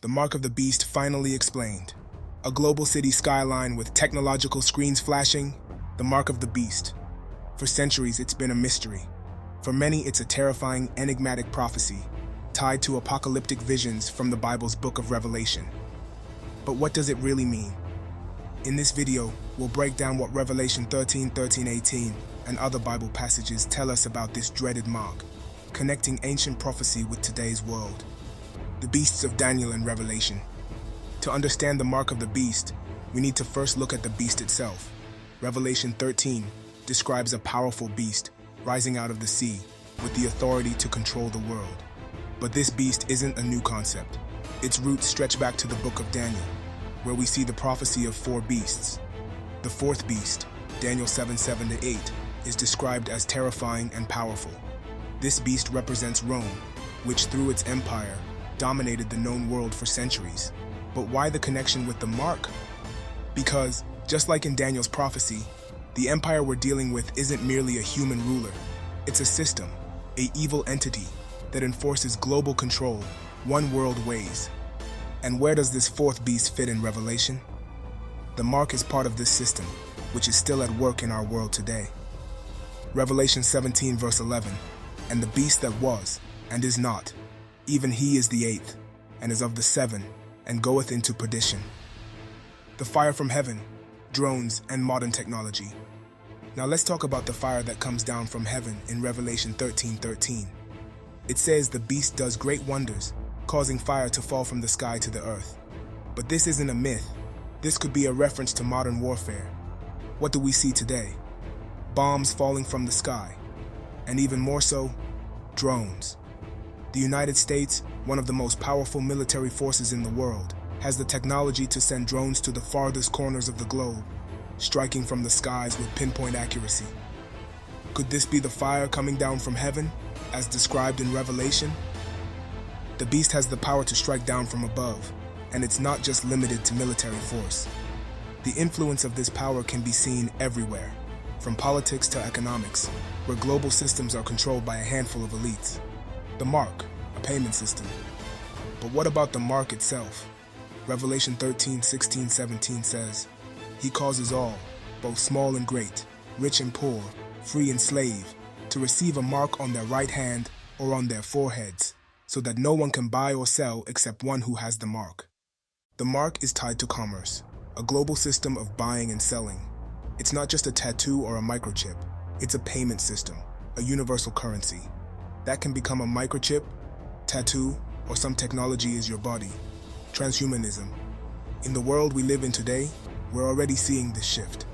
The mark of the beast finally explained. A global city skyline with technological screens flashing, the mark of the beast. For centuries, it's been a mystery. For many, it's a terrifying, enigmatic prophecy, tied to apocalyptic visions from the Bible's book of Revelation. But what does it really mean? In this video, we'll break down what Revelation 13:18 and other Bible passages tell us about this dreaded mark, connecting ancient prophecy with today's world. The beasts of Daniel and Revelation. To understand the mark of the beast, we need to first look at the beast itself. Revelation 13 describes a powerful beast rising out of the sea with the authority to control the world. But this beast isn't a new concept. Its roots stretch back to the book of Daniel, where we see the prophecy of four beasts. The fourth beast, Daniel 7:7-8, is described as terrifying and powerful. This beast represents Rome, which through its empire dominated the known world for centuries. But why the connection with the mark? Because, just like in Daniel's prophecy, the empire we're dealing with isn't merely a human ruler. It's a system, an evil entity that enforces global control, one world ways. And where does this fourth beast fit in Revelation? The mark is part of this system, which is still at work in our world today. Revelation 17:11, and the beast that was, and is not, even he is the eighth, and is of the seven, and goeth into perdition. The fire from heaven, drones, and modern technology. Now let's talk about the fire that comes down from heaven in Revelation 13:13. It says the beast does great wonders, causing fire to fall from the sky to the earth. But this isn't a myth. This could be a reference to modern warfare. What do we see today? Bombs falling from the sky. And even more so, drones. The United States, one of the most powerful military forces in the world, has the technology to send drones to the farthest corners of the globe, striking from the skies with pinpoint accuracy. Could this be the fire coming down from heaven, as described in Revelation? The beast has the power to strike down from above, and it's not just limited to military force. The influence of this power can be seen everywhere, from politics to economics, where global systems are controlled by a handful of elites. The mark, a payment system. But what about the mark itself? Revelation 13:16-17 says, "He causes all, both small and great, rich and poor, free and slave, to receive a mark on their right hand or on their foreheads, so that no one can buy or sell except one who has the mark." The mark is tied to commerce, a global system of buying and selling. It's not just a tattoo or a microchip. It's a payment system, a universal currency. That can become a microchip, tattoo, or some technology is your body. Transhumanism. In the world we live in today, we're already seeing this shift.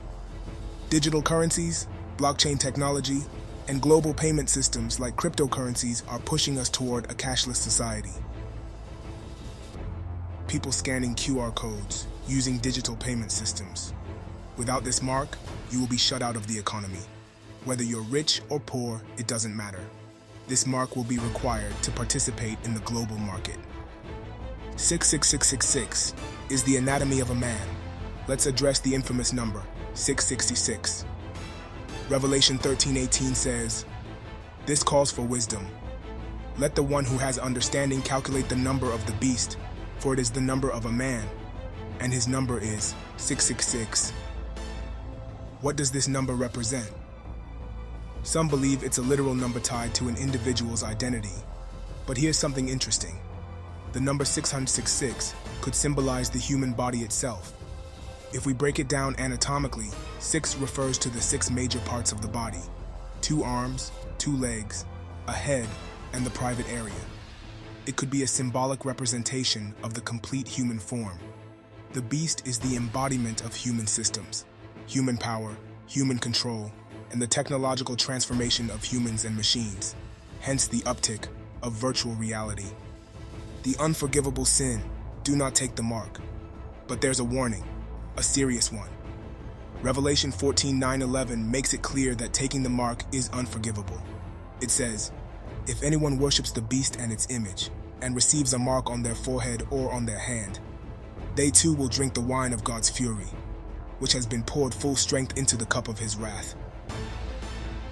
Digital currencies, blockchain technology, and global payment systems like cryptocurrencies are pushing us toward a cashless society. People scanning QR codes, using digital payment systems. Without this mark, you will be shut out of the economy. Whether you're rich or poor, it doesn't matter. This mark will be required to participate in the global market. 66666 is the anatomy of a man. Let's address the infamous number, 666. Revelation 13:18 says, "This calls for wisdom. Let the one who has understanding calculate the number of the beast, for it is the number of a man, and his number is 666. What does this number represent? Some believe it's a literal number tied to an individual's identity. But here's something interesting. The number 666 could symbolize the human body itself. If we break it down anatomically, 6 refers to the 6 major parts of the body: 2 arms, 2 legs, a head, and the private area. It could be a symbolic representation of the complete human form. The beast is the embodiment of human systems, human power, human control, and the technological transformation of humans and machines, hence the uptick of virtual reality. The unforgivable sin, do not take the mark. But there's a warning, a serious one. Revelation 14:9-11 makes it clear that taking the mark is unforgivable. It says, "If anyone worships the beast and its image, and receives a mark on their forehead or on their hand, they too will drink the wine of God's fury, which has been poured full strength into the cup of his wrath."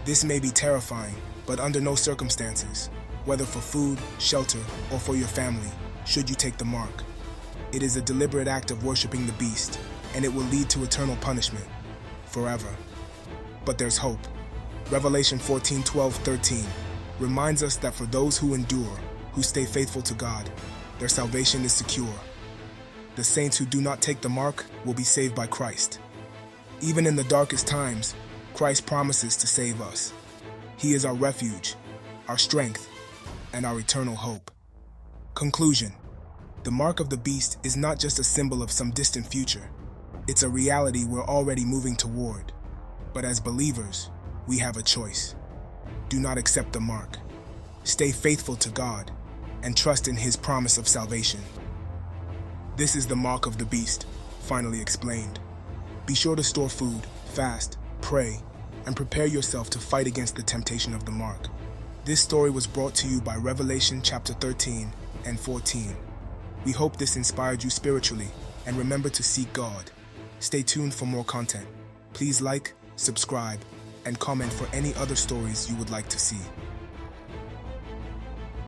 This may be terrifying, but under no circumstances, whether for food, shelter, or for your family, should you take the mark. It is a deliberate act of worshiping the beast, and it will lead to eternal punishment, forever. But there's hope. Revelation 14:12-13 reminds us that for those who endure, who stay faithful to God, their salvation is secure. The saints who do not take the mark will be saved by Christ. Even in the darkest times, Christ promises to save us. He is our refuge, our strength, and our eternal hope. Conclusion: the mark of the beast is not just a symbol of some distant future. It's a reality we're already moving toward. But as believers, we have a choice. Do not accept the mark. Stay faithful to God and trust in His promise of salvation. This is the mark of the beast, finally explained. Be sure to store food, fast, pray, and prepare yourself to fight against the temptation of the mark. This story was brought to you by Revelation chapter 13 and 14. We hope this inspired you spiritually, and remember to seek God. Stay tuned for more content. Please like, subscribe, and comment for any other stories you would like to see.